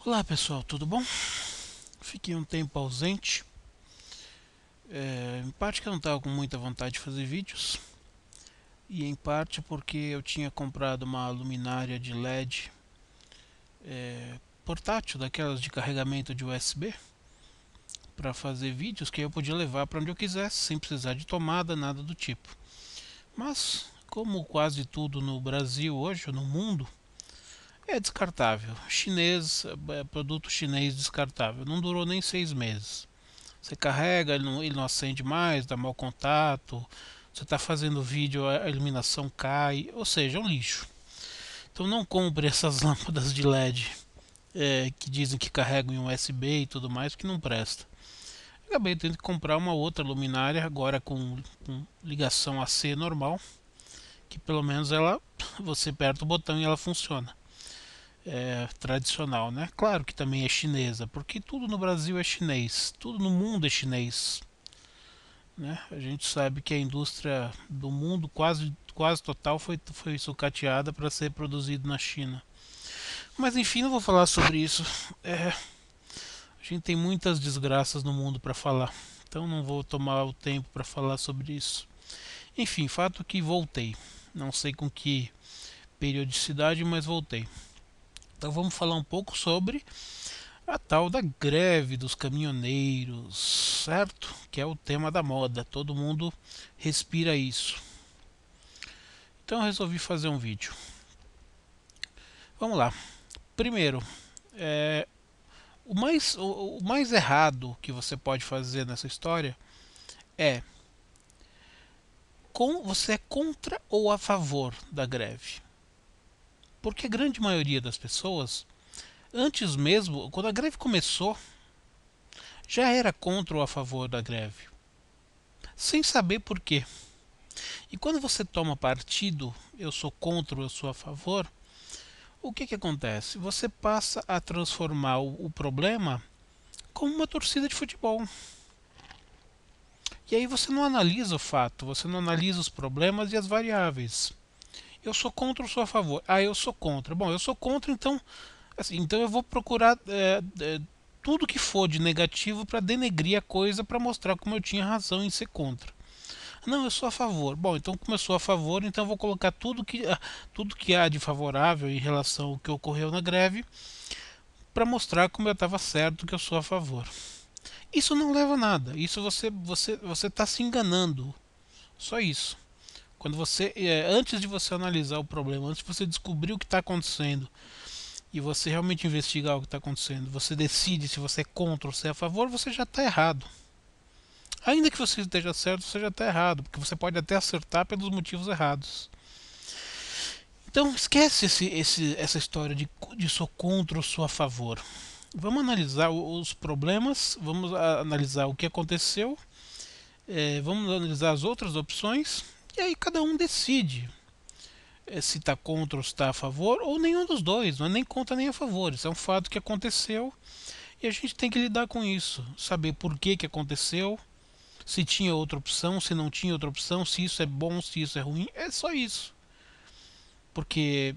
Olá pessoal, tudo bom? Fiquei um tempo ausente, em parte que eu não estava com muita vontade de fazer vídeos, e em parte porque eu tinha comprado uma luminária de LED portátil, daquelas de carregamento de USB, para fazer vídeos que eu podia levar para onde eu quisesse, sem precisar de tomada, nada do tipo. Mas, como quase tudo no Brasil hoje, no mundo, é descartável. Chinês, produto chinês descartável. Não durou nem 6 meses. Você carrega, ele não acende mais, dá mau contato. Você está fazendo vídeo, a iluminação cai, ou seja, é um lixo. Então não compre essas lâmpadas de LED que dizem que carregam em USB e tudo mais, que não presta. Acabei tendo que comprar uma outra luminária, agora com ligação AC normal, que pelo menos ela, você aperta o botão e ela funciona. É tradicional, né? Claro que também é chinesa, porque tudo no Brasil é chinês, tudo no mundo é chinês. Né? A gente sabe que a indústria do mundo quase total foi sucateada para ser produzido na China. Mas enfim, não vou falar sobre isso. A gente tem muitas desgraças no mundo para falar, então não vou tomar o tempo para falar sobre isso. Enfim, fato que voltei. Não sei com que periodicidade, mas voltei. Então vamos falar um pouco sobre a tal da greve dos caminhoneiros, certo? Que é o tema da moda. Todo mundo respira isso. Então eu resolvi fazer um vídeo. Vamos lá. Primeiro, o mais errado que você pode fazer nessa história é você é contra ou a favor da greve. Porque a grande maioria das pessoas, antes mesmo, quando a greve começou, já era contra ou a favor da greve, sem saber por quê. E quando você toma partido, eu sou contra ou eu sou a favor, o que acontece? Você passa a transformar o problema como uma torcida de futebol. E aí você não analisa o fato, você não analisa os problemas e as variáveis. Eu sou contra ou sou a favor? Ah, eu sou contra. Bom, eu sou contra, então, assim, então eu vou procurar tudo que for de negativo para denegrir a coisa, para mostrar como eu tinha razão em ser contra. Não, eu sou a favor. Bom, então como eu sou a favor, então eu vou colocar tudo que há de favorável em relação ao que ocorreu na greve para mostrar como eu estava certo que eu sou a favor. Isso não leva a nada. Isso você está se enganando. Só isso. Quando antes de você analisar o problema, antes de você descobrir o que está acontecendo e você realmente investigar o que está acontecendo, você decide se você é contra ou se é a favor, você já está errado. Ainda que você esteja certo, você já está errado, porque você pode até acertar pelos motivos errados. Então esquece essa história de sou contra ou sou a favor. Vamos analisar os problemas, vamos analisar o que aconteceu, vamos analisar as outras opções e aí cada um decide se está contra ou se está a favor, ou nenhum dos dois, não é nem contra nem a favor. Isso é um fato que aconteceu e a gente tem que lidar com isso, saber por que aconteceu, se tinha outra opção, se não tinha outra opção, se isso é bom, se isso é ruim, é só isso. Porque,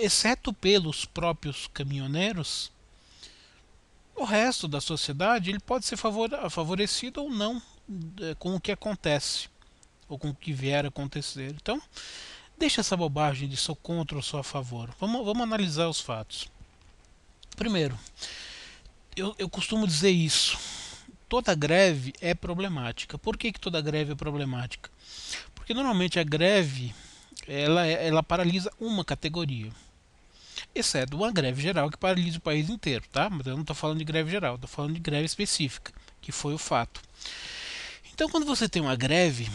exceto pelos próprios caminhoneiros, o resto da sociedade ele pode ser favorecido ou não com o que acontece ou com o que vier a acontecer. Então, deixa essa bobagem de sou contra ou sou a favor. Vamos analisar os fatos. Primeiro, eu costumo dizer isso. Toda greve é problemática. Por que toda greve é problemática? Porque normalmente a greve ela paralisa uma categoria. Exceto uma greve geral que paralisa o país inteiro, tá? Mas eu não estou falando de greve geral, estou falando de greve específica, que foi o fato. Então, quando você tem uma greve,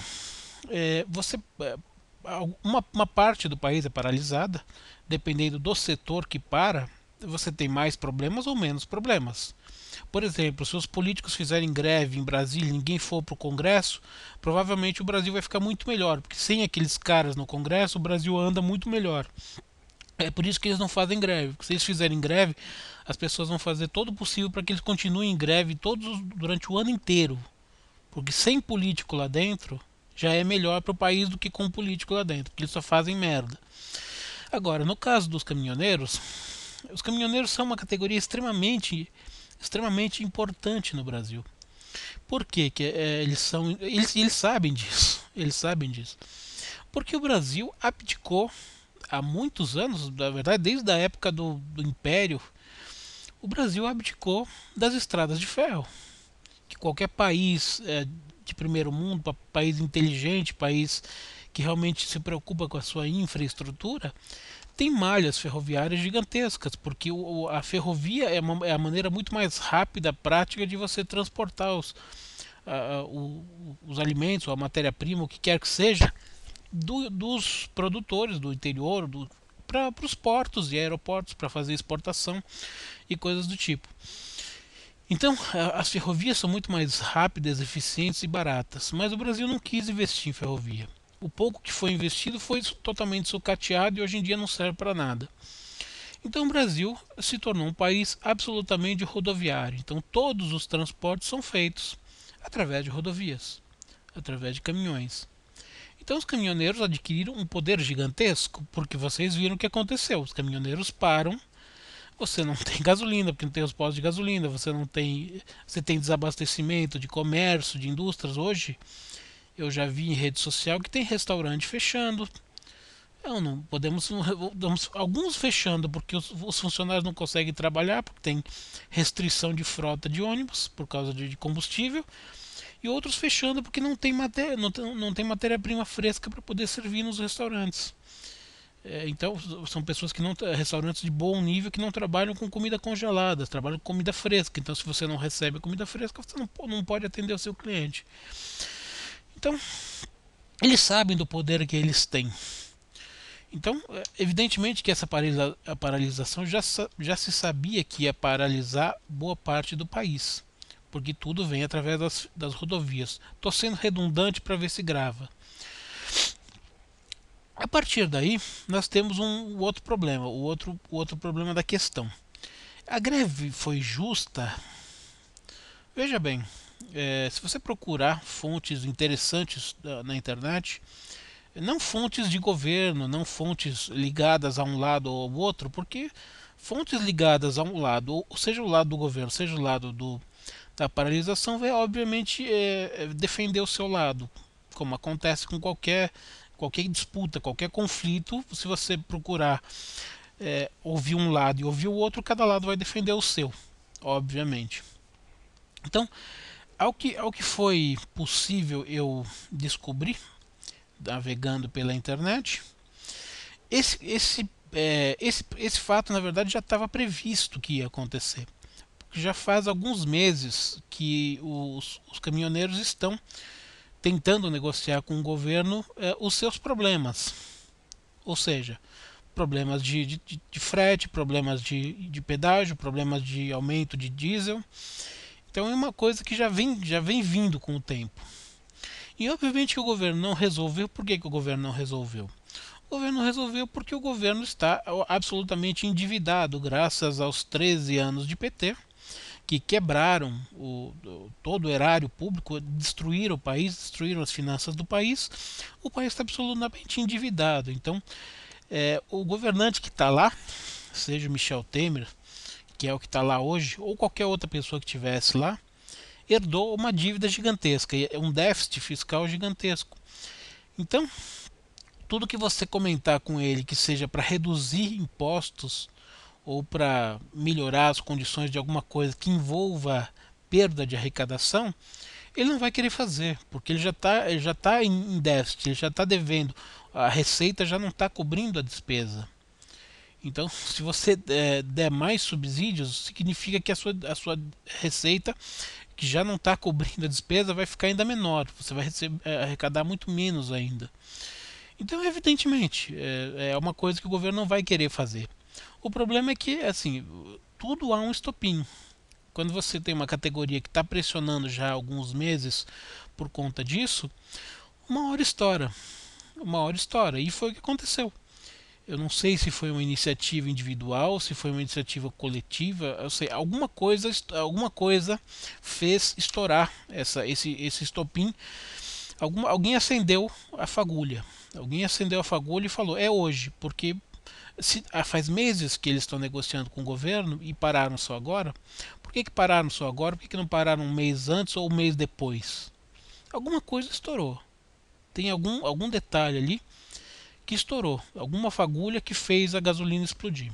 uma parte do país é paralisada, dependendo do setor que para, você tem mais problemas ou menos problemas. Por exemplo, se os políticos fizerem greve em Brasília e ninguém for para o Congresso, provavelmente o Brasil vai ficar muito melhor, porque sem aqueles caras no Congresso, o Brasil anda muito melhor. É por isso que eles não fazem greve, porque se eles fizerem greve, as pessoas vão fazer todo o possível para que eles continuem em greve durante o ano inteiro. Porque sem político lá dentro, já é melhor para o país do que com político lá dentro, porque eles só fazem merda. Agora, no caso dos caminhoneiros, Os caminhoneiros são uma categoria extremamente importante no Brasil. Por quê? Eles sabem disso. Eles sabem disso. Porque o Brasil abdicou há muitos anos, na verdade, desde a época do Império, o Brasil abdicou das estradas de ferro. Que qualquer país de primeiro mundo, país inteligente, país que realmente se preocupa com a sua infraestrutura, tem malhas ferroviárias gigantescas, porque a ferrovia é a maneira muito mais rápida, prática de você transportar os alimentos, ou a matéria-prima, o que quer que seja, dos produtores do interior, para os portos e aeroportos, para fazer exportação e coisas do tipo. Então, as ferrovias são muito mais rápidas, eficientes e baratas, mas o Brasil não quis investir em ferrovia. O pouco que foi investido foi totalmente sucateado e hoje em dia não serve para nada. Então o Brasil se tornou um país absolutamente rodoviário. Então todos os transportes são feitos através de rodovias, através de caminhões. Então os caminhoneiros adquiriram um poder gigantesco, porque vocês viram o que aconteceu. Os caminhoneiros param, você não tem gasolina, porque não tem os postos de gasolina, você tem desabastecimento de comércio, de indústrias hoje. Eu já vi em rede social que tem restaurante fechando. Não podemos, alguns fechando porque os funcionários não conseguem trabalhar porque tem restrição de frota de ônibus por causa de combustível, e outros fechando porque não tem matéria-prima fresca para poder servir nos restaurantes. Então são pessoas que não restaurantes de bom nível que não trabalham com comida congelada, trabalham com comida fresca. Então se você não recebe comida fresca, você não pode atender o seu cliente. Então eles sabem do poder que eles têm. Então, evidentemente que essa paralisação já se sabia que ia paralisar boa parte do país, porque tudo vem através das rodovias. Estou sendo redundante para ver se grava. A partir daí, nós temos um outro problema, o outro problema da questão. A greve foi justa? Veja bem, se você procurar fontes interessantes na internet, não fontes de governo, não fontes ligadas a um lado ou ao outro, porque fontes ligadas a um lado, ou seja o lado do governo, seja o lado da paralisação, vai obviamente defender o seu lado, como acontece com qualquer disputa, qualquer conflito. Se você procurar ouvir um lado e ouvir o outro, cada lado vai defender o seu, obviamente. Então, ao que foi possível eu descobrir navegando pela internet, esse fato na verdade já estava previsto que ia acontecer. Já faz alguns meses que os caminhoneiros estão tentando negociar com o governo os seus problemas. Ou seja, problemas de frete, problemas de pedágio, problemas de aumento de diesel. Então é uma coisa que já vem vindo com o tempo. E obviamente que o governo não resolveu. Por que o governo não resolveu? O governo não resolveu porque o governo está absolutamente endividado, graças aos 13 anos de PT, que quebraram todo o erário público, destruíram o país, destruíram as finanças do país. O país está absolutamente endividado. Então, o governante que está lá, seja o Michel Temer, que é o que está lá hoje, ou qualquer outra pessoa que estivesse lá, herdou uma dívida gigantesca, um déficit fiscal gigantesco. Então, tudo que você comentar com ele que seja para reduzir impostos ou para melhorar as condições de alguma coisa que envolva perda de arrecadação, ele não vai querer fazer, porque ele já tá em déficit, ele já está devendo, a receita já não está cobrindo a despesa. Então, se você der mais subsídios, significa que a sua receita, que já não está cobrindo a despesa, vai ficar ainda menor. Você vai arrecadar muito menos ainda. Então, evidentemente, é uma coisa que o governo não vai querer fazer. O problema é que, assim, tudo há um estopim. Quando você tem uma categoria que está pressionando já há alguns meses por conta disso, uma hora estoura. Uma hora estoura. E foi o que aconteceu. Eu não sei se foi uma iniciativa individual, se foi uma iniciativa coletiva. Eu sei, alguma coisa fez estourar esse estopim. Alguém acendeu a fagulha. Alguém acendeu a fagulha e falou: é hoje, porque Faz meses que eles estão negociando com o governo e pararam só agora. Por que pararam só agora? Por que não pararam um mês antes ou um mês depois? Alguma coisa estourou. Tem algum detalhe ali que estourou. Alguma fagulha que fez a gasolina explodir.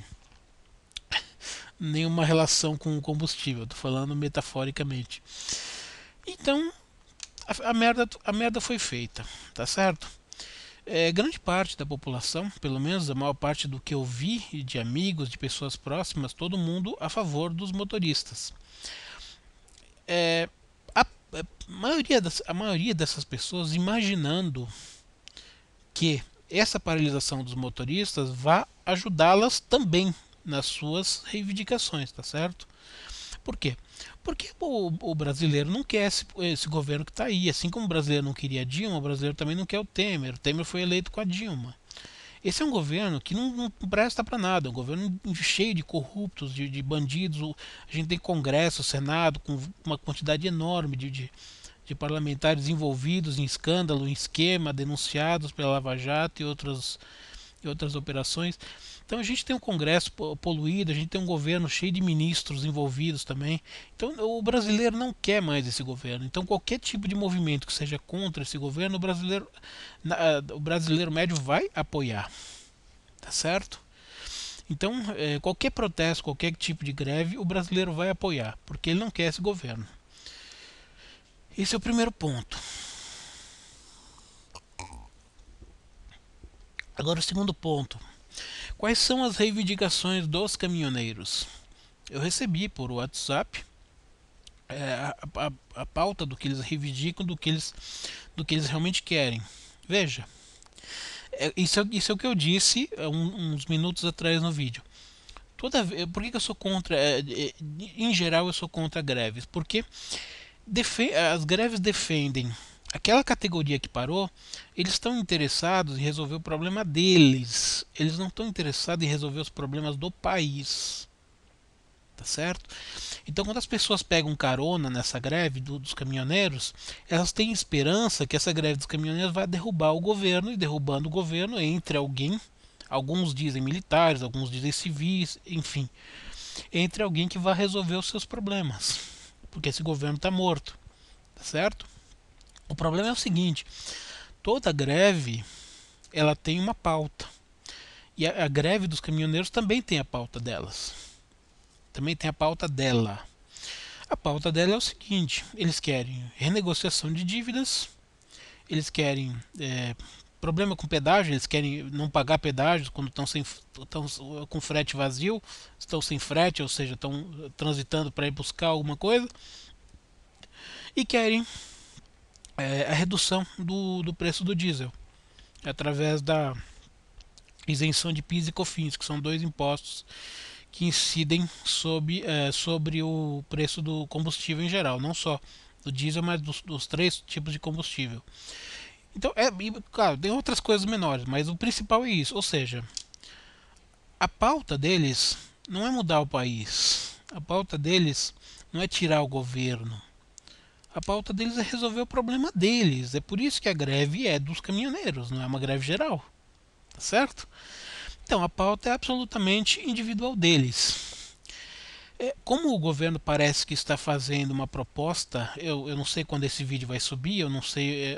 Nenhuma relação com o combustível, estou falando metaforicamente. Então, a merda foi feita, tá certo? Grande parte da população, pelo menos a maior parte do que eu vi de amigos, de pessoas próximas, todo mundo a favor dos motoristas. A maioria dessas pessoas imaginando que essa paralisação dos motoristas vá ajudá-las também nas suas reivindicações, tá certo? Por quê? Porque o brasileiro não quer esse governo que está aí. Assim como o brasileiro não queria a Dilma, o brasileiro também não quer o Temer. O Temer foi eleito com a Dilma. Esse é um governo que não presta para nada, é um governo cheio de corruptos, de bandidos. A gente tem Congresso, Senado, com uma quantidade enorme de parlamentares envolvidos em escândalo, em esquema, denunciados pela Lava Jato e outras operações. Então a gente tem um Congresso poluído, a gente tem um governo cheio de ministros envolvidos também. Então o brasileiro não quer mais esse governo. Então qualquer tipo de movimento que seja contra esse governo, o brasileiro médio vai apoiar, tá certo? Então qualquer protesto, qualquer tipo de greve, o brasileiro vai apoiar, porque ele não quer esse governo. Esse é o primeiro ponto. Agora o segundo ponto. Quais são as reivindicações dos caminhoneiros? Eu recebi por WhatsApp a pauta do que eles reivindicam, do que eles realmente querem. Veja, isso é o que eu disse uns minutos atrás no vídeo. Por que eu sou contra? Em geral, eu sou contra greves. Porque as greves defendem aquela categoria que parou. Eles estão interessados em resolver o problema deles. Eles não estão interessados em resolver os problemas do país. Tá certo? Então, quando as pessoas pegam carona nessa greve dos caminhoneiros, elas têm esperança que essa greve dos caminhoneiros vai derrubar o governo, e derrubando o governo entre alguém, alguns dizem militares, alguns dizem civis, enfim, entre alguém que vai resolver os seus problemas, porque esse governo está morto, tá certo? O problema é o seguinte: toda greve ela tem uma pauta, e a greve dos caminhoneiros também tem a pauta delas, também tem a pauta dela. A pauta dela é o seguinte: eles querem renegociação de dívidas, eles querem problema com pedágio, eles querem não pagar pedágios quando estão com frete vazio, estão sem frete, ou seja, estão transitando para ir buscar alguma coisa, e querem a redução do preço do diesel através da isenção de PIS e COFINS, que são dois impostos que incidem sobre o preço do combustível em geral, não só do diesel, mas dos três tipos de combustível. Então, claro, tem outras coisas menores, mas o principal é isso. Ou seja, a pauta deles não é mudar o país, a pauta deles não é tirar o governo, a pauta deles é resolver o problema deles. É por isso que a greve é dos caminhoneiros, não é uma greve geral, tá certo? Então, a pauta é absolutamente individual deles. Como o governo parece que está fazendo uma proposta, eu não sei quando esse vídeo vai subir, eu não sei,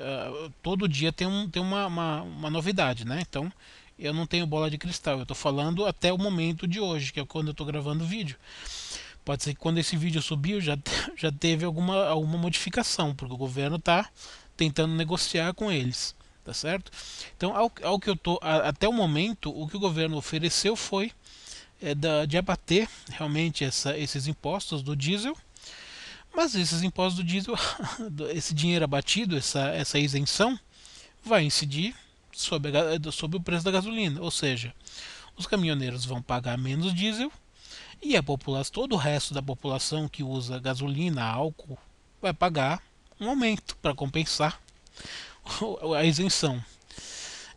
todo dia tem uma novidade, né? Então eu não tenho bola de cristal, eu estou falando até o momento de hoje, que é quando eu estou gravando o vídeo. Pode ser que quando esse vídeo subir já teve alguma modificação, porque o governo está tentando negociar com eles, tá certo? Então, ao que eu tô, até o momento, o que o governo ofereceu foi de abater realmente esses impostos do diesel, mas esses impostos do diesel, esse dinheiro abatido, essa isenção, vai incidir sobre o preço da gasolina, ou seja, os caminhoneiros vão pagar menos diesel e todo o resto da população que usa gasolina, álcool, vai pagar um aumento para compensar a isenção.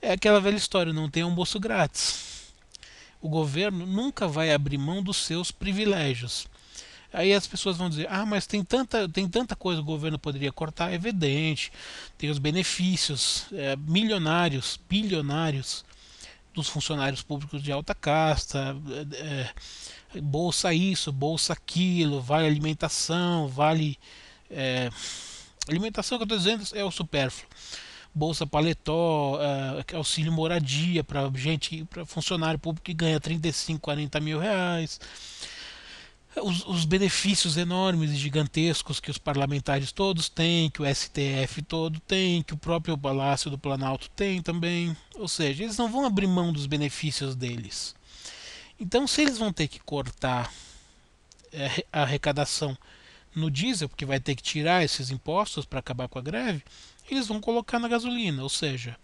É aquela velha história: não tem almoço grátis. O governo nunca vai abrir mão dos seus privilégios. Aí as pessoas vão dizer: ah, mas tem tanta coisa que o governo poderia cortar. É evidente, tem os benefícios milionários, bilionários dos funcionários públicos de alta casta, bolsa isso, bolsa aquilo, vale alimentação, vale. É, alimentação que eu estou dizendo é o supérfluo. Bolsa paletó, auxílio moradia para gente, para funcionário público que ganha 35, 40 mil reais, os benefícios enormes e gigantescos que os parlamentares todos têm, que o STF todo tem, que o próprio Palácio do Planalto tem também. Ou seja, eles não vão abrir mão dos benefícios deles. Então, se eles vão ter que cortar a arrecadação no diesel, porque vai ter que tirar esses impostos para acabar com a greve, eles vão colocar na gasolina. Ou seja,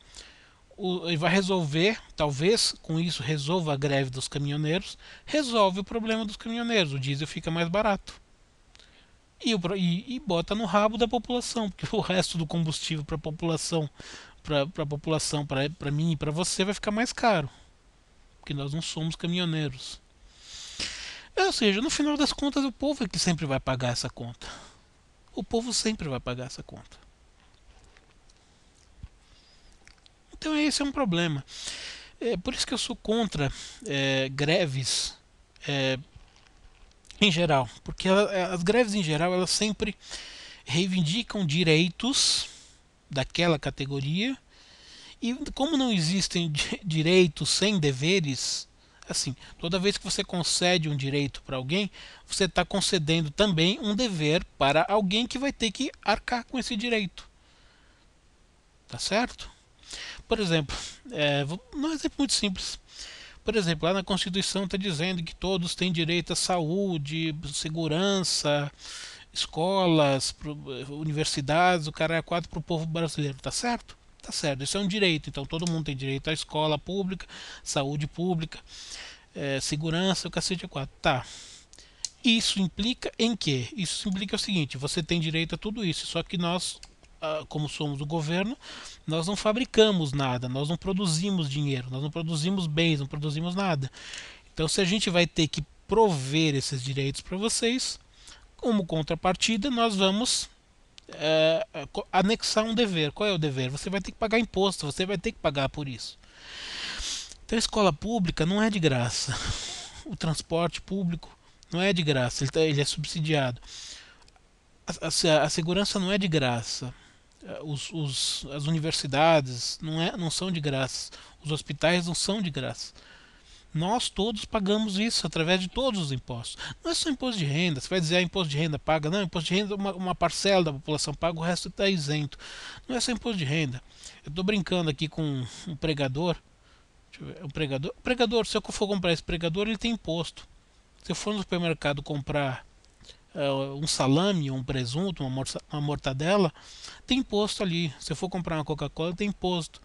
ele vai resolver, talvez com isso resolva a greve dos caminhoneiros, resolve o problema dos caminhoneiros, o diesel fica mais barato. E bota no rabo da população, porque o resto do combustível para a população, para mim e para você vai ficar mais caro, porque nós não somos caminhoneiros. Ou seja, no final das contas o povo é que sempre vai pagar essa conta. O povo sempre vai pagar essa conta. Então esse é um problema. Por isso que eu sou contra greves em geral, porque as greves em geral elas sempre reivindicam direitos daquela categoria e como não existem direitos sem deveres, assim, toda vez que você concede um direito para alguém, você está concedendo também um dever para alguém que vai ter que arcar com esse direito, tá certo? Por exemplo, um exemplo muito simples. Por exemplo, lá na Constituição está dizendo que todos têm direito à saúde, segurança, escolas, universidades, o cara é quatro para o povo brasileiro, tá certo? Tá certo, isso é um direito, então todo mundo tem direito à escola pública, saúde pública, segurança, o cacete é quatro. Tá. Isso implica em quê? Isso implica o seguinte, você tem direito a tudo isso, só que nós, como somos o governo, nós não fabricamos nada, nós não produzimos dinheiro, nós não produzimos bens, não produzimos nada. Então se a gente vai ter que prover esses direitos para vocês, como contrapartida, nós vamos anexar um dever. Qual é o dever? Você vai ter que pagar imposto, você vai ter que pagar por isso. Então a escola pública não é de graça. O transporte público não é de graça, ele é subsidiado. A segurança não é de graça. As universidades não são de graça. Os hospitais não são de graça. Nós todos pagamos isso através de todos os impostos. Não é só imposto de renda. Você vai dizer, imposto de renda paga. Não, imposto de renda uma parcela da população paga, o resto está isento. Não é só imposto de renda. Eu estou brincando aqui com um pregador. O pregador, se eu for comprar esse pregador, ele tem imposto. Se eu for no supermercado comprar um salame, um presunto, uma mortadela, tem imposto ali. Se eu for comprar uma Coca-Cola, tem imposto.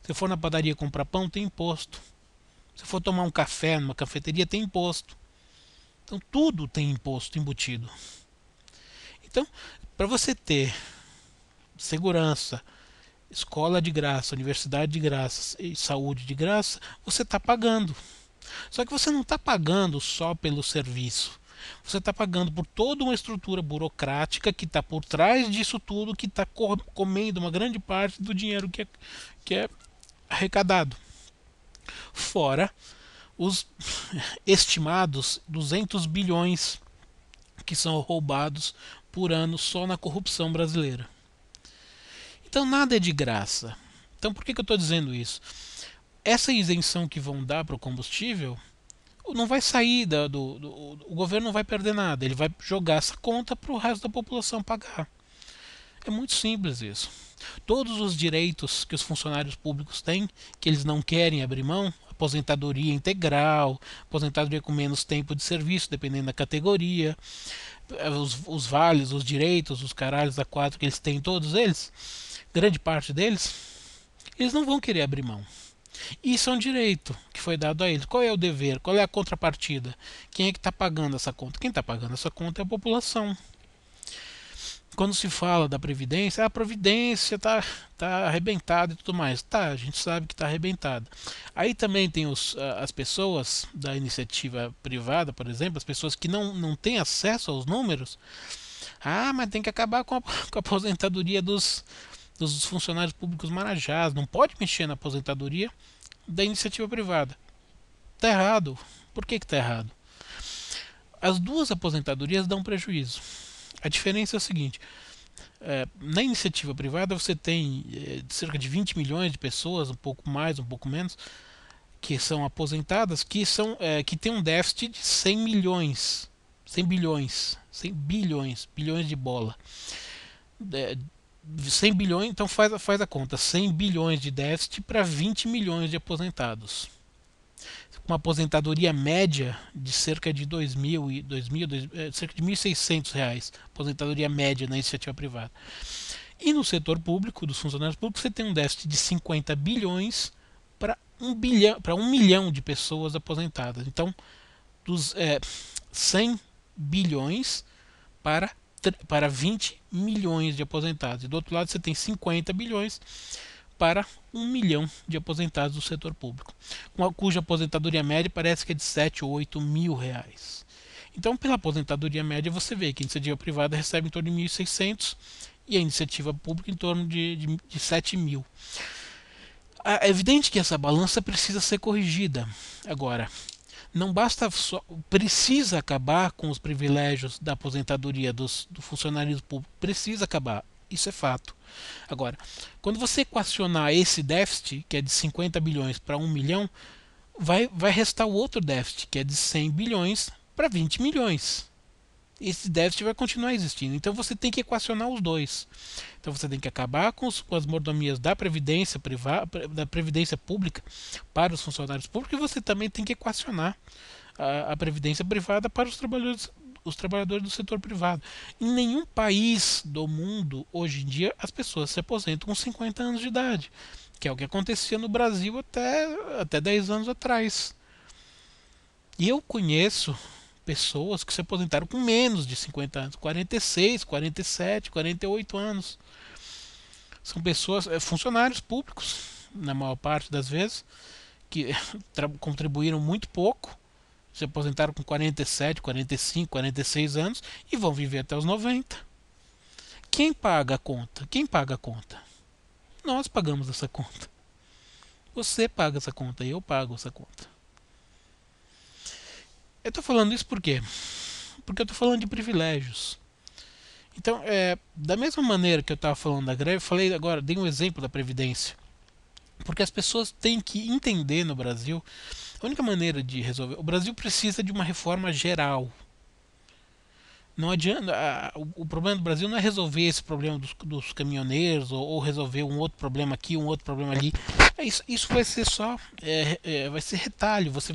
Se eu for na padaria comprar pão, tem imposto. Se for tomar um café numa cafeteria, tem imposto. Então tudo tem imposto embutido. Então, para você ter segurança, escola de graça, universidade de graça e saúde de graça, você está pagando. Só que você não está pagando só pelo serviço. Você está pagando por toda uma estrutura burocrática que está por trás disso tudo, que está comendo uma grande parte do dinheiro que é arrecadado. Fora os estimados 200 bilhões que são roubados por ano só na corrupção brasileira. Então nada é de graça. Então por que eu estou dizendo isso? Essa isenção que vão dar para o combustível não vai sair o governo não vai perder nada, ele vai jogar essa conta para o resto da população pagar. É muito simples isso. Todos os direitos que os funcionários públicos têm, que eles não querem abrir mão, aposentadoria integral, aposentadoria com menos tempo de serviço, dependendo da categoria, os vales, os direitos, os caralhos da quatro que eles têm, todos eles, grande parte deles, eles não vão querer abrir mão. Isso é um direito que foi dado a eles. Qual é o dever? Qual é a contrapartida? Quem é que está pagando essa conta? Quem está pagando essa conta é a população. Quando se fala da Previdência, a Previdência tá arrebentada e tudo mais. Tá, a gente sabe que está arrebentada. Aí também tem as pessoas da iniciativa privada, por exemplo, as pessoas que não têm acesso aos números. Ah, mas tem que acabar com a aposentadoria dos funcionários públicos marajás. Não pode mexer na aposentadoria da iniciativa privada. Está errado. Por que está errado? As duas aposentadorias dão prejuízo. A diferença é o seguinte: na iniciativa privada você tem cerca de 20 milhões de pessoas, um pouco mais, um pouco menos, que são aposentadas, que têm um déficit de 100 milhões, 100 bilhões, 100 bilhões, bilhões de bola. 100 bilhões, então faz a conta, 100 bilhões de déficit para 20 milhões de aposentados. Uma aposentadoria média de cerca de cerca de R$ 1.600, aposentadoria média na iniciativa privada. E no setor público, dos funcionários públicos, você tem um déficit de 50 bilhões para 1 milhão de pessoas aposentadas. Então, dos 100 bilhões para 20 milhões de aposentados. E do outro lado você tem 50 bilhões para 1 milhão de aposentados do setor público, cuja aposentadoria média parece que é de 7 ou 8 mil reais. Então, pela aposentadoria média, você vê que a iniciativa privada recebe em torno de 1.600 e a iniciativa pública em torno de 7 mil. É evidente que essa balança precisa ser corrigida. Agora, não basta só, precisa acabar com os privilégios da aposentadoria do funcionalismo público, precisa acabar, isso é fato. Agora, quando você equacionar esse déficit, que é de 50 bilhões para 1 milhão, vai restar o outro déficit, que é de 100 bilhões para 20 milhões. Esse déficit vai continuar existindo. Então você tem que equacionar os dois. Então você tem que acabar com as mordomias da previdência privada, da previdência pública para os funcionários públicos, e você também tem que equacionar a previdência privada para os trabalhadores do setor privado. Em nenhum país do mundo, hoje em dia, as pessoas se aposentam com 50 anos de idade, que é o que acontecia no Brasil até 10 anos atrás. E eu conheço pessoas que se aposentaram com menos de 50 anos, 46, 47, 48 anos. São pessoas, funcionários públicos, na maior parte das vezes, que contribuíram muito pouco, se aposentaram com 47, 45, 46 anos e vão viver até os 90. Quem paga a conta? Quem paga a conta? Nós pagamos essa conta. Você paga essa conta e eu pago essa conta. Eu estou falando isso por quê? Porque eu estou falando de privilégios. Então, da mesma maneira que eu estava falando da greve, falei agora, dei um exemplo da Previdência. Porque as pessoas têm que entender no Brasil, a única maneira de resolver. O Brasil precisa de uma reforma geral. Não adianta. O problema do Brasil não é resolver esse problema dos caminhoneiros ou resolver um outro problema aqui, um outro problema ali. Isso vai ser só. Vai ser retalho. Você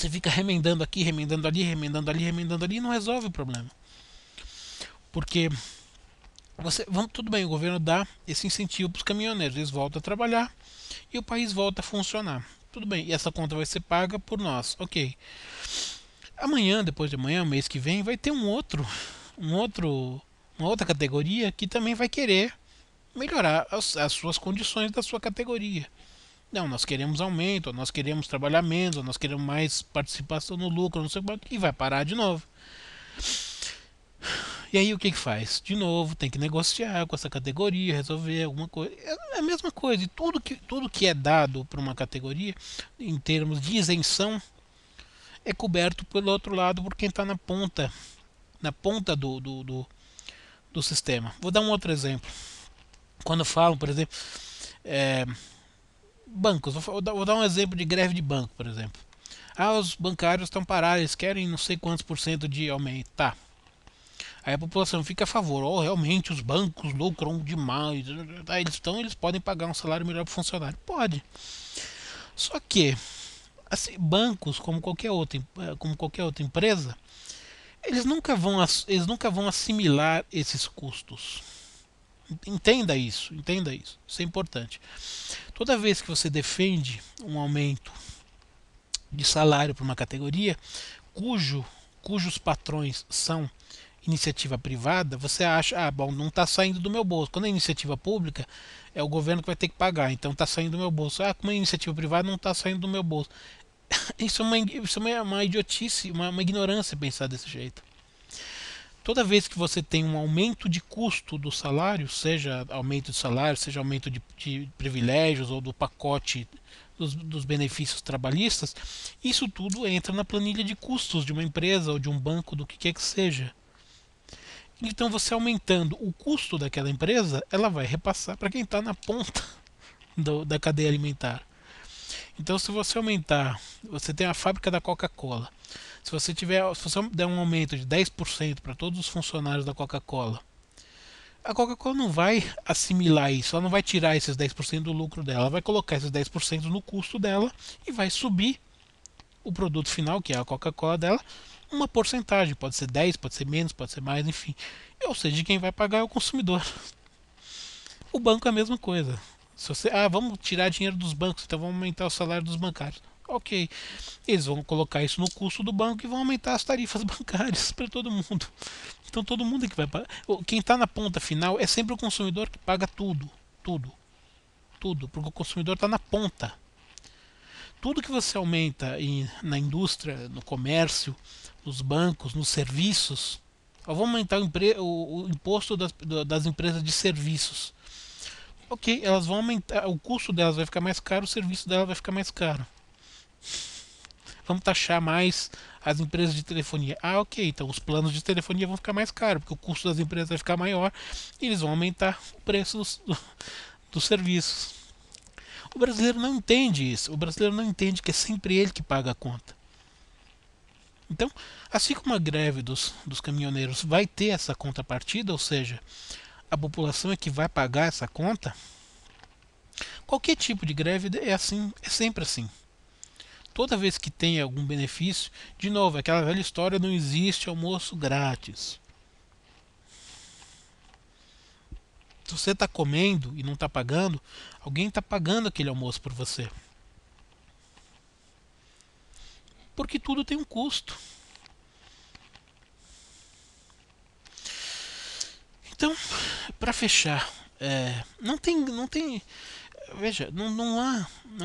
fica remendando aqui, remendando ali, remendando ali, remendando ali e não resolve o problema. Porque tudo bem, o governo dá esse incentivo para os caminhoneiros, eles voltam a trabalhar e o país volta a funcionar. Tudo bem, e essa conta vai ser paga por nós, ok. Amanhã, depois de amanhã, mês que vem, vai ter uma outra categoria que também vai querer melhorar as suas condições da sua categoria. Não, nós queremos aumento, nós queremos trabalhar menos, nós queremos mais participação no lucro, não sei o que, e vai parar de novo. E aí o que faz? De novo, tem que negociar com essa categoria, resolver alguma coisa. É a mesma coisa, e tudo que é dado para uma categoria, em termos de isenção, é coberto pelo outro lado por quem está na ponta do sistema. Vou dar um outro exemplo. Quando falam, por exemplo, bancos, vou dar um exemplo de greve de banco, por exemplo. Os bancários estão parados, eles querem não sei quantos por cento de aumento. Tá. Aí a população fica a favor. Realmente os bancos lucram demais. Eles podem pagar um salário melhor para o funcionário. Pode. Só que assim, bancos, como qualquer outra empresa, eles nunca vão assimilar esses custos. Entenda isso. Isso é importante. Toda vez que você defende um aumento de salário para uma categoria cujos patrões são iniciativa privada, você acha, bom, não está saindo do meu bolso. Quando é iniciativa pública, é o governo que vai ter que pagar, então está saindo do meu bolso. Como é iniciativa privada, não está saindo do meu bolso. Isso é uma idiotice, uma ignorância pensar desse jeito. Toda vez que você tem um aumento de custo do salário, seja aumento de salário, seja aumento de privilégios ou do pacote dos benefícios trabalhistas, isso tudo entra na planilha de custos de uma empresa ou de um banco, do que quer que seja. Então, você aumentando o custo daquela empresa, ela vai repassar para quem está na ponta da cadeia alimentar. Então, se você aumentar, você tem a fábrica da Coca-Cola. Se você der um aumento de 10% para todos os funcionários da Coca-Cola, a Coca-Cola não vai assimilar isso, ela não vai tirar esses 10% do lucro dela, ela vai colocar esses 10% no custo dela e vai subir o produto final, que é a Coca-Cola dela, uma porcentagem, pode ser 10, pode ser menos, pode ser mais, enfim. Ou seja, quem vai pagar é o consumidor. O banco é a mesma coisa. Se você, vamos tirar dinheiro dos bancos, então vamos aumentar o salário dos bancários. Ok, eles vão colocar isso no custo do banco e vão aumentar as tarifas bancárias para todo mundo. Então todo mundo é que vai pagar. Quem está na ponta final é sempre o consumidor que paga tudo, tudo, tudo, porque o consumidor está na ponta. Tudo que você aumenta na indústria, no comércio, nos bancos, nos serviços, vamos aumentar o imposto das empresas de serviços. Ok, elas vão aumentar, o custo delas vai ficar mais caro, o serviço delas vai ficar mais caro. Vamos taxar mais as empresas de telefonia. Ok, então os planos de telefonia vão ficar mais caros, porque o custo das empresas vai ficar maior e eles vão aumentar o preço dos serviços. O brasileiro não entende isso. O brasileiro não entende que é sempre ele que paga a conta. Então, assim como a greve dos caminhoneiros vai ter essa contrapartida, ou seja, a população é que vai pagar essa conta, qualquer tipo de greve é assim, é sempre assim. Toda vez que tem algum benefício, de novo, aquela velha história, não existe almoço grátis. Se você está comendo e não está pagando, alguém está pagando aquele almoço por você. Porque tudo tem um custo. Então, para fechar, não tem, veja, não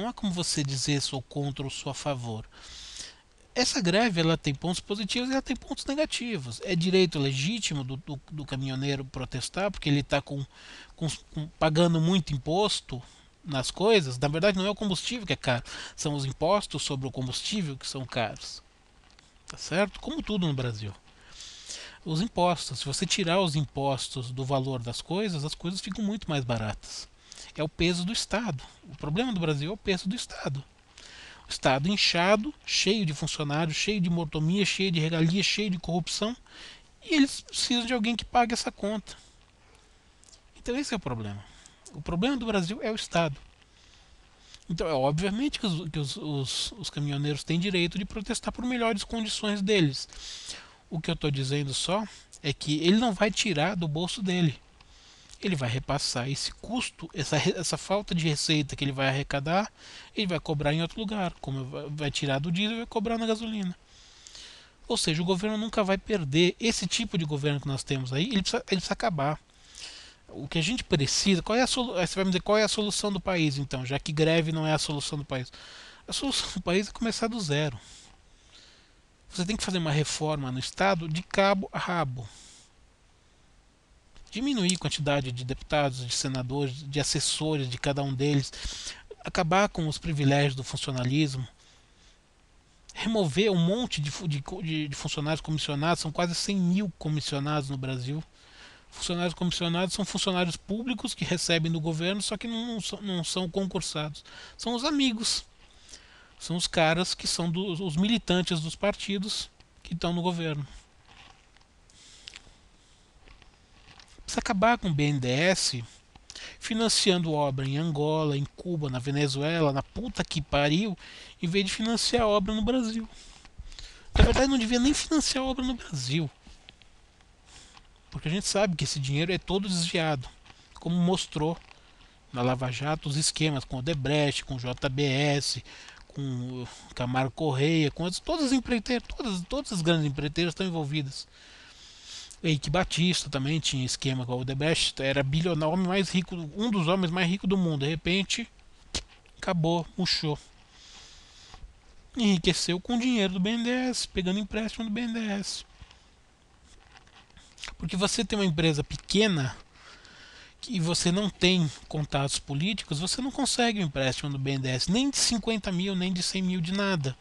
há como você dizer sou contra ou sou a favor. Essa greve ela tem pontos positivos e ela tem pontos negativos. É direito legítimo do caminhoneiro protestar porque ele está pagando muito imposto nas coisas. Na verdade, não é o combustível que é caro, são os impostos sobre o combustível que são caros. Tá certo? Como tudo no Brasil. Os impostos, se você tirar os impostos do valor das coisas, as coisas ficam muito mais baratas. É o peso do Estado. O problema do Brasil é o peso do Estado. O Estado inchado, cheio de funcionários, cheio de mordomia, cheio de regalia, cheio de corrupção, e eles precisam de alguém que pague essa conta. Então esse é o problema. O problema do Brasil é o Estado. Então é obviamente que os caminhoneiros têm direito de protestar por melhores condições deles. O que eu estou dizendo só é que ele não vai tirar do bolso dele. Ele vai repassar esse custo, essa falta de receita que ele vai arrecadar, ele vai cobrar em outro lugar, como vai tirar do diesel e vai cobrar na gasolina. Ou seja, o governo nunca vai perder. Esse tipo de governo que nós temos aí, ele precisa acabar. O que a gente precisa, você vai me dizer qual é a solução do país então, já que greve não é a solução do país. A solução do país é começar do zero. Você tem que fazer uma reforma no Estado de cabo a rabo. Diminuir a quantidade de deputados, de senadores, de assessores de cada um deles, acabar com os privilégios do funcionalismo, remover um monte de funcionários comissionados, são quase 100 mil comissionados no Brasil. Funcionários comissionados são funcionários públicos que recebem do governo, só que não são concursados. São os amigos, são os caras que são os militantes dos partidos que estão no governo. Precisa acabar com o BNDES financiando obra em Angola, em Cuba, na Venezuela, na puta que pariu, em vez de financiar obra no Brasil. Na verdade, não devia nem financiar obra no Brasil, porque a gente sabe que esse dinheiro é todo desviado, como mostrou na Lava Jato os esquemas com o Odebrecht, com o JBS, com o Camargo Correia, com todas as empreiteiras, todas as grandes empreiteiras estão envolvidas. Eike Batista também tinha esquema com o Odebrecht, era bilionário, homem mais rico, um dos homens mais ricos do mundo. De repente, acabou, murchou. Enriqueceu com o dinheiro do BNDES, pegando empréstimo do BNDES. Porque você tem uma empresa pequena que você não tem contatos políticos, você não consegue um empréstimo do BNDES, nem de 50 mil, nem de 100 mil, de nada.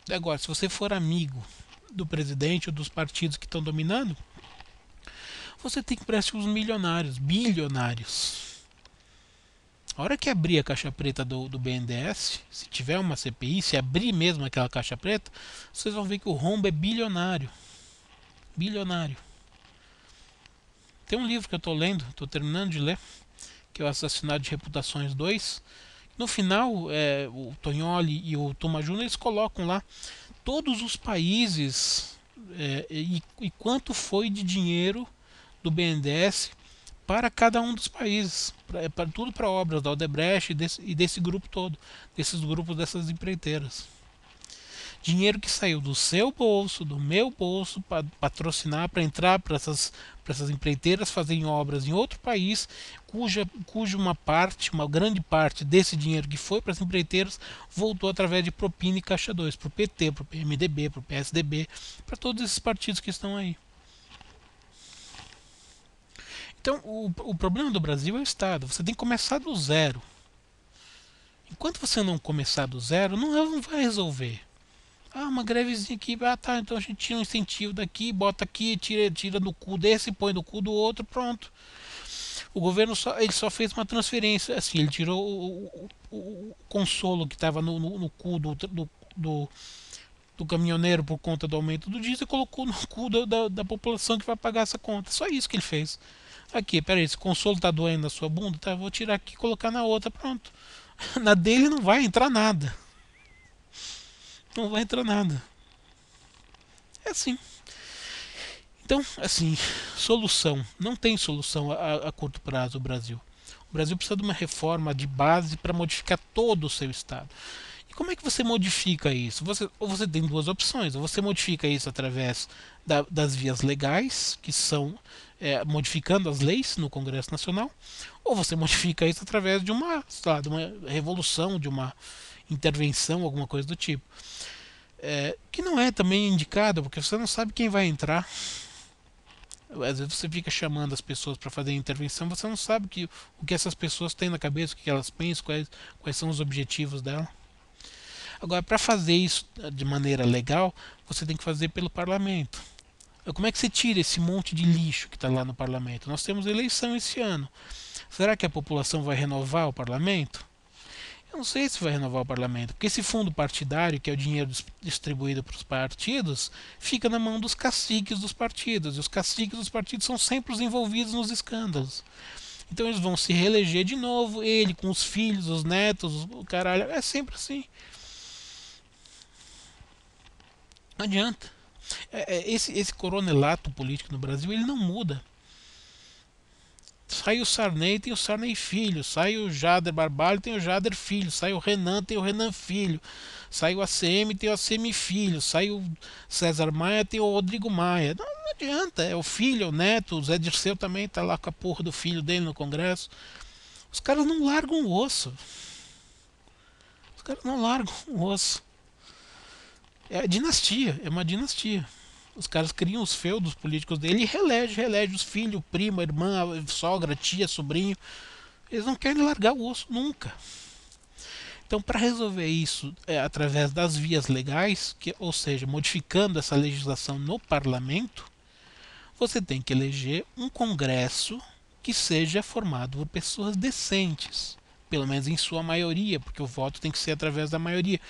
Agora, se você for amigo do presidente ou dos partidos que estão dominando, você tem empréstimos milionários, bilionários. A hora que abrir a caixa preta do BNDES, se tiver uma CPI, se abrir mesmo aquela caixa preta, vocês vão ver que o rombo é bilionário. Bilionário. Tem um livro que eu estou lendo, estou terminando de ler, que é o Assassinato de Reputações 2. No final, o Tognoli e o Tuma Júnior, eles colocam lá todos os países e quanto foi de dinheiro do BNDES para cada um dos países, tudo para obras da Odebrecht e desse grupo todo, desses grupos, dessas empreiteiras. Dinheiro que saiu do seu bolso, do meu bolso, para patrocinar, para entrar para essas empreiteiras fazerem obras em outro país, cuja uma grande parte desse dinheiro que foi para as empreiteiras voltou através de propina e caixa 2, para o PT, para o PMDB, para o PSDB, para todos esses partidos que estão aí. Então, o problema do Brasil é o Estado. Você tem que começar do zero. Enquanto você não começar do zero, não vai resolver. Ah, uma grevezinha aqui. Ah, tá. Então a gente tira um incentivo daqui, bota aqui, tira do cu desse, põe do cu do outro, pronto. O governo ele só fez uma transferência. Assim, ele tirou o consolo que estava no cu do caminhoneiro por conta do aumento do diesel e colocou no cu da população que vai pagar essa conta. Só isso que ele fez. Aqui, peraí, esse consolo tá doendo na sua bunda? Tá, vou tirar aqui e colocar na outra, pronto. Na dele não vai entrar nada. Não vai entrar nada. É assim. Então, assim, solução. Não tem solução a curto prazo o Brasil. O Brasil precisa de uma reforma de base para modificar todo o seu Estado. E como é que você modifica isso? Ou você tem duas opções. Ou você modifica isso através das vias legais, que são modificando as leis no Congresso Nacional, ou você modifica isso através de de uma revolução, de uma intervenção, alguma coisa do tipo. Que não é também indicado, porque você não sabe quem vai entrar. Às vezes você fica chamando as pessoas para fazer intervenção, você não sabe o que essas pessoas têm na cabeça, o que elas pensam, quais são os objetivos dela. Agora, para fazer isso de maneira legal, você tem que fazer pelo parlamento. Como é que você tira esse monte de lixo que está lá no parlamento? Nós temos eleição esse ano. Será que a população vai renovar o parlamento? Eu não sei se vai renovar o parlamento, porque esse fundo partidário, que é o dinheiro distribuído para os partidos, fica na mão dos caciques dos partidos. E os caciques dos partidos são sempre os envolvidos nos escândalos. Então eles vão se reeleger de novo, ele com os filhos, os netos, o caralho. É sempre assim. Não adianta. Esse coronelato político no Brasil, ele não muda. Sai o Sarney, tem o Sarney filho. Sai o Jader Barbalho, tem o Jader filho. Sai o Renan, tem o Renan filho. Sai o ACM, tem o ACM filho. Sai o César Maia, tem o Rodrigo Maia. Não adianta, é o filho, é o neto. O Zé Dirceu também tá lá com a porra do filho dele no Congresso. Os caras não largam o osso. Os caras não largam o osso. É dinastia, é uma dinastia. Os caras criam os feudos políticos dele e relege os filhos, primo, irmã, sogra, tia, sobrinho. Eles não querem largar o osso nunca. Então, para resolver isso através das vias legais, ou seja, modificando essa legislação no parlamento, você tem que eleger um congresso que seja formado por pessoas decentes, pelo menos em sua maioria, porque o voto tem que ser através da maioria.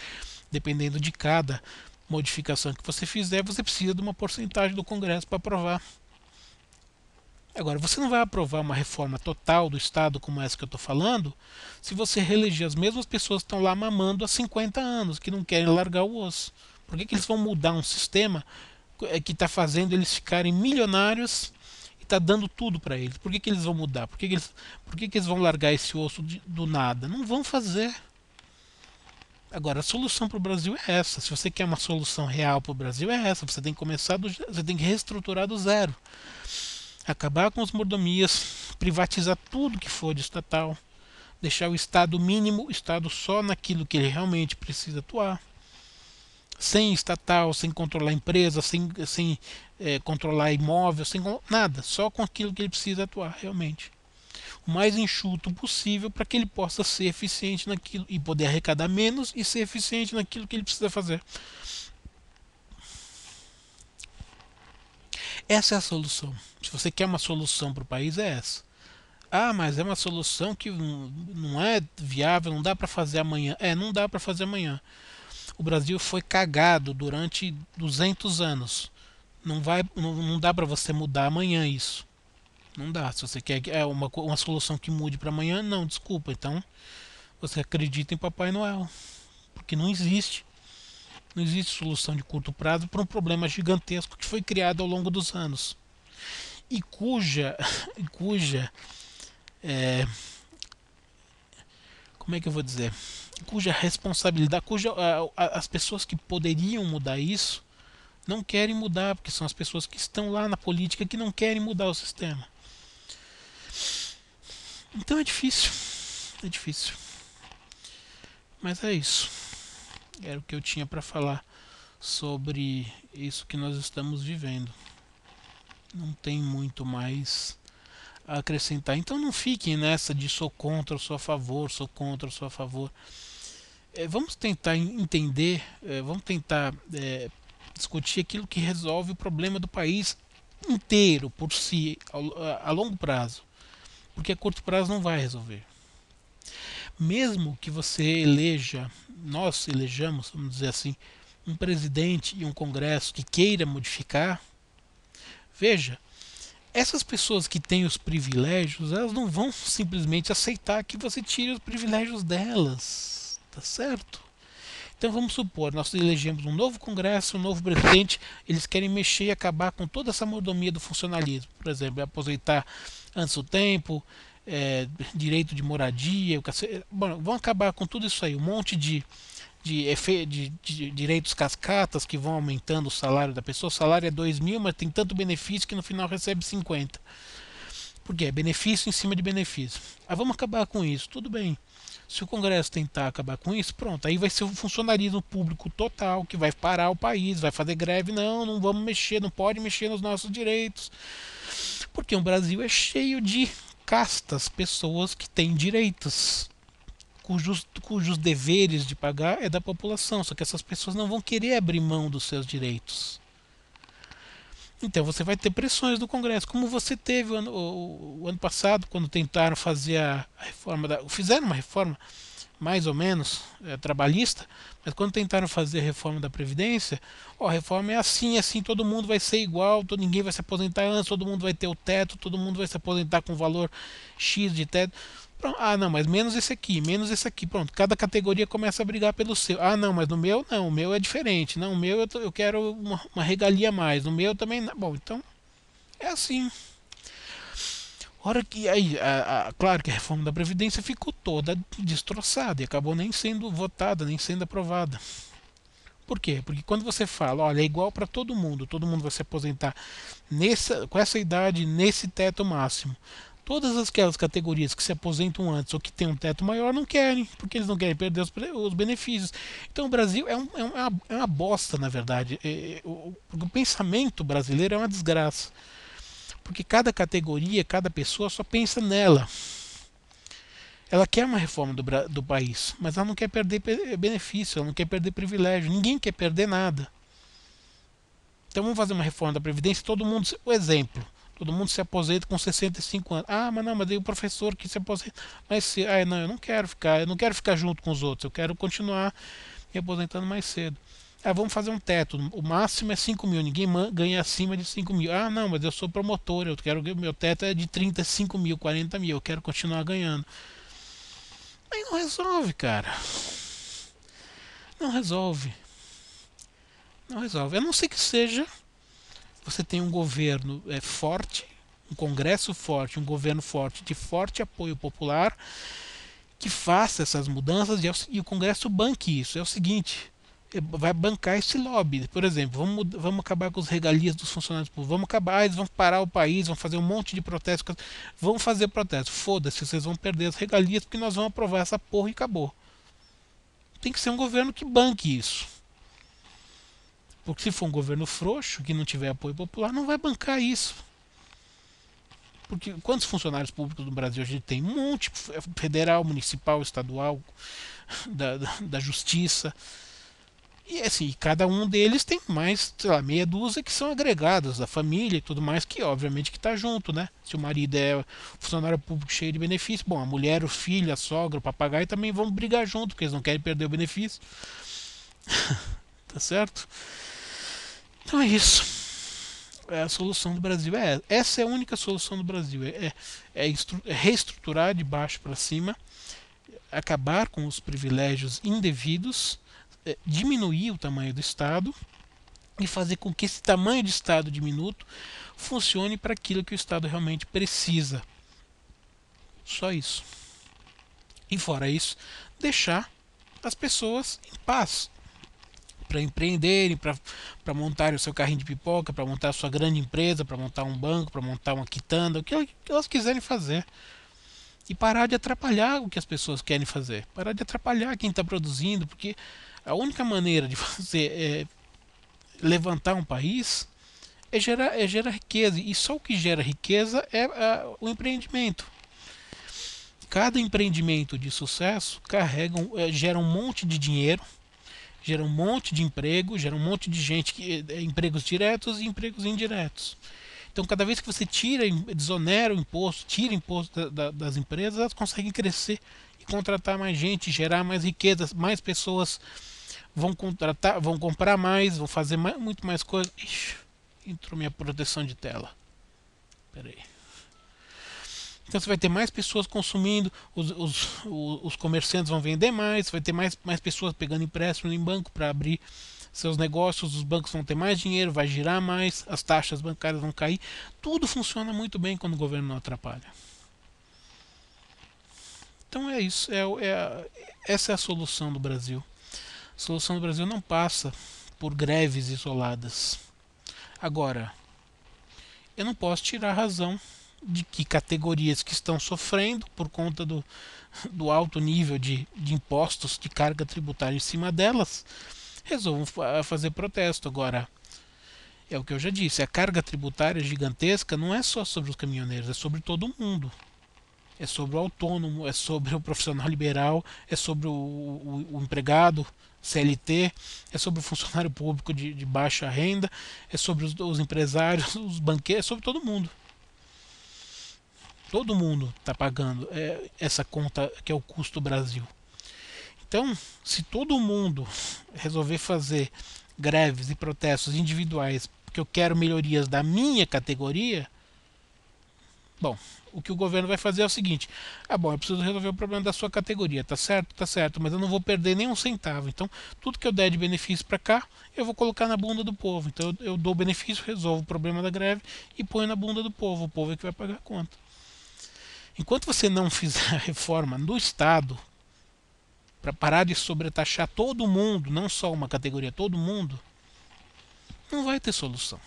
Dependendo de cada modificação que você fizer, você precisa de uma porcentagem do Congresso para aprovar. Agora, você não vai aprovar uma reforma total do Estado como essa que eu estou falando, se você reeleger as mesmas pessoas que estão lá mamando há 50 anos, que não querem largar o osso. Por que eles vão mudar um sistema que está fazendo eles ficarem milionários e está dando tudo para eles? Por que eles vão mudar? Por que eles vão largar esse osso do nada? Não vão fazer. Agora, a solução para o Brasil é essa. Se você quer uma solução real para o Brasil, é essa. Você tem que você tem que reestruturar do zero. Acabar com as mordomias, privatizar tudo que for de estatal, deixar o Estado mínimo, o Estado só naquilo que ele realmente precisa atuar. sem estatal, sem controlar a empresa, sem controlar imóvel, sem nada, só com aquilo que ele precisa atuar realmente. O mais enxuto possível para que ele possa ser eficiente naquilo e poder arrecadar menos e ser eficiente naquilo que ele precisa fazer. Essa é a solução. Se você quer uma solução para o país, é essa. Ah, mas é uma solução que não é viável, não dá para fazer amanhã. Não dá para fazer amanhã. O Brasil foi cagado durante 200 anos. Não dá para você mudar amanhã isso. Não dá. Se você quer uma solução que mude para amanhã, não, desculpa. Então você acredita em Papai Noel. Porque não existe. Não existe solução de curto prazo para um problema gigantesco que foi criado ao longo dos anos. E cuja é, como é que eu vou dizer? Cuja responsabilidade, as pessoas que poderiam mudar isso não querem mudar, porque são as pessoas que estão lá na política que não querem mudar o sistema. Então é difícil, é difícil. Mas é isso. Era o que eu tinha para falar sobre isso que nós estamos vivendo. Não tem muito mais a acrescentar. Então não fiquem nessa de sou contra, sou a favor, sou contra, sou a favor. Vamos tentar entender, vamos tentar discutir aquilo que resolve o problema do país inteiro por si, a longo prazo. Porque a curto prazo não vai resolver. Mesmo que você eleja, nós elejamos, vamos dizer assim, um presidente e um congresso que queira modificar, veja, essas pessoas que têm os privilégios, elas não vão simplesmente aceitar que você tire os privilégios delas, tá certo? Então vamos supor, nós elegemos um novo congresso, um novo presidente, eles querem mexer e acabar com toda essa mordomia do funcionalismo, por exemplo, aposentar antes do tempo, direito de moradia, bom, vão acabar com tudo isso aí, um monte de direitos cascatas que vão aumentando o salário da pessoa. O salário é 2.000, mas tem tanto benefício que no final recebe 50. Porque é benefício em cima de benefício. Vamos acabar com isso, tudo bem. Se o Congresso tentar acabar com isso, pronto, aí vai ser um funcionalismo público total que vai parar o país, vai fazer greve. Não, não vamos mexer, não pode mexer nos nossos direitos. Porque o Brasil é cheio de castas, pessoas que têm direitos cujos deveres de pagar é da população, só que essas pessoas não vão querer abrir mão dos seus direitos. Então você vai ter pressões do Congresso, como você teve o ano passado, quando tentaram fazer a reforma fizeram uma reforma mais ou menos trabalhista, mas quando tentaram fazer a reforma da Previdência, a reforma é assim, assim, todo mundo vai ser igual, ninguém vai se aposentar antes, todo mundo vai ter o teto, todo mundo vai se aposentar com valor X de teto. Pronto. Ah, não, mas menos esse aqui, pronto. Cada categoria começa a brigar pelo seu. Ah, não, mas no meu não, o meu é diferente. Não, o meu eu quero uma regalia a mais. No meu também não. Bom, então é assim. Hora que aí, claro que a reforma da Previdência ficou toda destroçada e acabou nem sendo votada, nem sendo aprovada. Por quê? Porque quando você fala, olha, é igual para todo mundo vai se aposentar com essa idade, nesse teto máximo. Todas aquelas categorias que se aposentam antes ou que têm um teto maior não querem, porque eles não querem perder os benefícios. Então o Brasil é uma bosta, na verdade. O pensamento brasileiro é uma desgraça. Porque cada categoria, cada pessoa só pensa nela. Ela quer uma reforma do país, mas ela não quer perder benefício, ela não quer perder privilégio. Ninguém quer perder nada. Então vamos fazer uma reforma da Previdência, todo mundo, o exemplo, todo mundo se aposenta com 65 anos. Ah, mas não, mas aí o professor que se aposenta. Mas não, eu não quero ficar junto com os outros, eu quero continuar me aposentando mais cedo. Vamos fazer um teto, o máximo é 5.000, ninguém ganha acima de 5.000. Ah, não, mas eu sou promotor, meu teto é de 35.000, 40.000, eu quero continuar ganhando. Mas não resolve, cara. Não resolve. Não resolve. A não ser que seja você tem um governo forte, um congresso forte, um governo forte, de forte apoio popular, que faça essas mudanças e o congresso banque isso. É o seguinte, vai bancar esse lobby. Por exemplo, vamos acabar com as regalias dos funcionários públicos, vamos acabar, eles vão parar o país, vão fazer um monte de protestos, vão fazer protesto. Foda-se, vocês vão perder as regalias porque nós vamos aprovar essa porra e acabou. Tem que ser um governo que banque isso. Porque se for um governo frouxo, que não tiver apoio popular, não vai bancar isso. Porque quantos funcionários públicos no Brasil a gente tem? Um monte, federal, municipal, estadual, da justiça. E assim, cada um deles tem mais, sei lá, meia dúzia que são agregados da família e tudo mais, que obviamente que está junto, né? Se o marido é funcionário público cheio de benefício, bom, a mulher, o filho, a sogra, o papagaio também vão brigar junto, porque eles não querem perder o benefício. Tá certo? Então é isso. A solução do Brasil essa é a única solução do Brasil. É reestruturar de baixo para cima, acabar com os privilégios indevidos, diminuir o tamanho do Estado e fazer com que esse tamanho de Estado diminuto funcione para aquilo que o Estado realmente precisa. Só isso. E fora isso, deixar as pessoas em paz para empreenderem, para montarem o seu carrinho de pipoca, para montar a sua grande empresa, para montar um banco, para montar uma quitanda, o que elas quiserem fazer. E parar de atrapalhar o que as pessoas querem fazer. Parar de atrapalhar quem está produzindo, porque a única maneira de você levantar um país é gerar riqueza. E só o que gera riqueza é o empreendimento. Cada empreendimento de sucesso gera um monte de dinheiro, gera um monte de emprego, gera um monte de gente, empregos diretos e empregos indiretos. Então, cada vez que você desonera o imposto, tira o imposto das empresas, elas conseguem crescer e contratar mais gente, gerar mais riqueza, mais pessoas vão contratar, vão comprar mais, vão fazer muito mais coisas. Ixi, entrou minha proteção de tela. Peraí. Então você vai ter mais pessoas consumindo, os comerciantes vão vender mais, vai ter mais pessoas pegando empréstimo em banco para abrir seus negócios, os bancos vão ter mais dinheiro, vai girar mais, as taxas bancárias vão cair. Tudo funciona muito bem quando o governo não atrapalha. Então é isso, essa é a solução do Brasil. A solução do Brasil não passa por greves isoladas. Agora, eu não posso tirar a razão de que categorias que estão sofrendo por conta do alto nível de impostos, de carga tributária em cima delas, resolvam fazer protesto. Agora, é o que eu já disse, a carga tributária gigantesca não é só sobre os caminhoneiros, é sobre todo mundo. É sobre o autônomo, é sobre o profissional liberal, é sobre o empregado CLT, é sobre o funcionário público de baixa renda, é sobre os empresários, os banqueiros, é sobre todo mundo. Todo mundo está pagando essa conta que é o custo Brasil. Então, se todo mundo resolver fazer greves e protestos individuais porque eu quero melhorias da minha categoria, bom, o que o governo vai fazer é o seguinte: bom, eu preciso resolver o problema da sua categoria, tá certo, mas eu não vou perder nem um centavo. Então, tudo que eu der de benefício para cá, eu vou colocar na bunda do povo. Então, eu dou benefício, resolvo o problema da greve e ponho na bunda do povo. O povo é que vai pagar a conta. Enquanto você não fizer a reforma no Estado, para parar de sobretaxar todo mundo, não só uma categoria, todo mundo, não vai ter solução.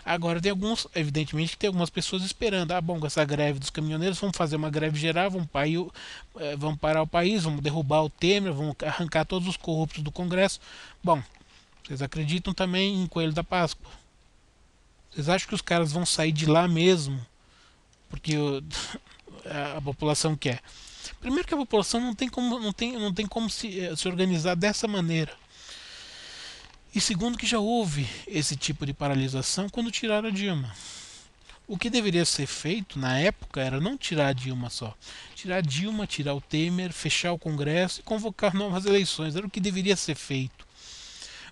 Agora tem evidentemente que tem algumas pessoas esperando. Bom, com essa greve dos caminhoneiros, vamos fazer uma greve geral, vamos parar o país, vamos derrubar o Temer, vamos arrancar todos os corruptos do Congresso. Bom, vocês acreditam também em Coelho da Páscoa? Vocês acham que os caras vão sair de lá mesmo? Porque a população quer. Primeiro que a população não tem como se organizar dessa maneira. E segundo que já houve esse tipo de paralisação quando tiraram a Dilma. O que deveria ser feito na época era não tirar a Dilma só. Tirar a Dilma, tirar o Temer, fechar o Congresso e convocar novas eleições. Era o que deveria ser feito.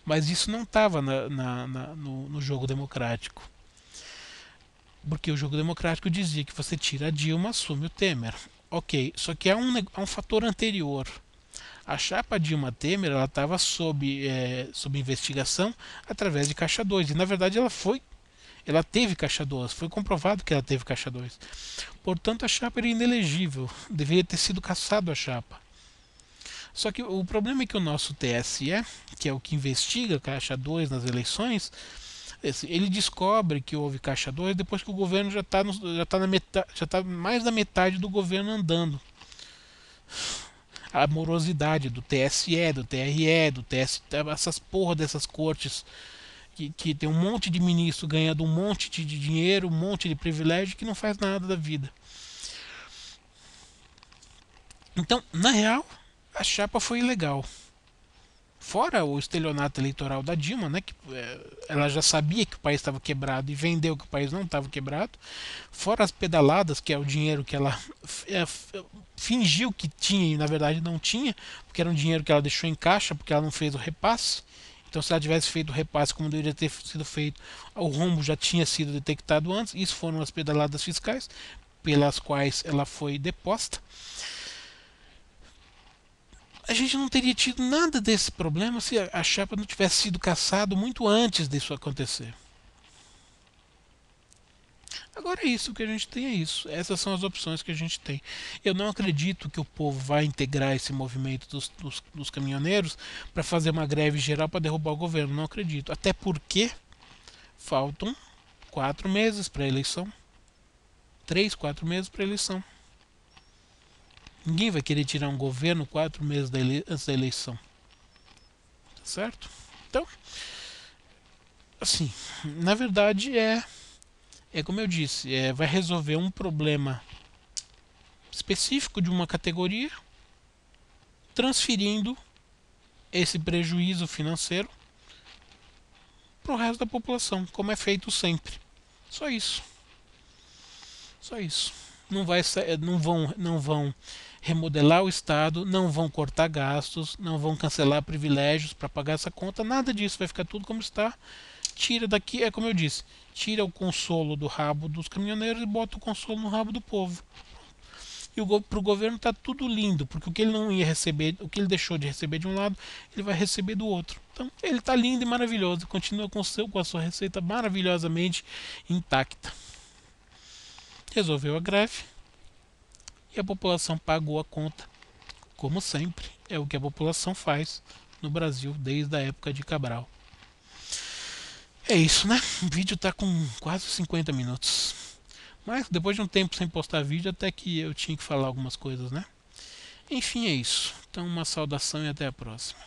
Mas isso não estava no jogo democrático. Porque o jogo democrático dizia que você tira a Dilma, assume o Temer. Ok, só que há um fator anterior. A chapa Dilma-Temer estava sob investigação através de Caixa 2. E na verdade ela teve Caixa 2. Foi comprovado que ela teve Caixa 2. Portanto, a chapa era inelegível. Deveria ter sido cassado a chapa. Só que o problema é que o nosso TSE, que é o que investiga Caixa 2 nas eleições, ele descobre que houve Caixa 2 depois que o governo já está mais da metade do governo andando. a morosidade do TSE, do TRE, do TS, essas porra dessas cortes que tem um monte de ministro ganhando um monte de dinheiro, um monte de privilégio que não faz nada da vida. Então, na real, a chapa foi ilegal. Fora o estelionato eleitoral da Dilma, né, que ela já sabia que o país estava quebrado e vendeu que o país não estava quebrado. Fora as pedaladas, que é o dinheiro que ela fingiu que tinha e na verdade não tinha, porque era um dinheiro que ela deixou em caixa porque ela não fez o repasse. Então, se ela tivesse feito o repasse como deveria ter sido feito, o rombo já tinha sido detectado antes. Isso foram as pedaladas fiscais pelas quais ela foi deposta. A gente não teria tido nada desse problema se a chapa não tivesse sido caçada muito antes disso acontecer. Agora é isso, o que a gente tem é isso. Essas são as opções que a gente tem. Eu não acredito que o povo vai integrar esse movimento dos caminhoneiros para fazer uma greve geral para derrubar o governo. Não acredito. Até porque faltam 4 meses para a eleição. 3, 4 meses para a eleição. Ninguém vai querer tirar um governo 4 meses antes da eleição. Tá certo? Então, assim, na verdade é como eu disse, vai resolver um problema específico de uma categoria, transferindo esse prejuízo financeiro para o resto da população, como é feito sempre. Só isso. Só isso. Não vão remodelar o Estado, não vão cortar gastos, não vão cancelar privilégios para pagar essa conta, nada disso, vai ficar tudo como está. Tira daqui, é como eu disse, tira o consolo do rabo dos caminhoneiros e bota o consolo no rabo do povo. E para o governo está tudo lindo, porque o que ele não ia receber, o que ele deixou de receber de um lado, ele vai receber do outro. Então ele está lindo e maravilhoso, continua com a sua receita maravilhosamente intacta. Resolveu a greve e a população pagou a conta, como sempre. É o que a população faz no Brasil desde a época de Cabral. É isso, né? O vídeo tá com quase 50 minutos. Mas depois de um tempo sem postar vídeo, até que eu tinha que falar algumas coisas, né? Enfim, é isso. Então, uma saudação e até a próxima.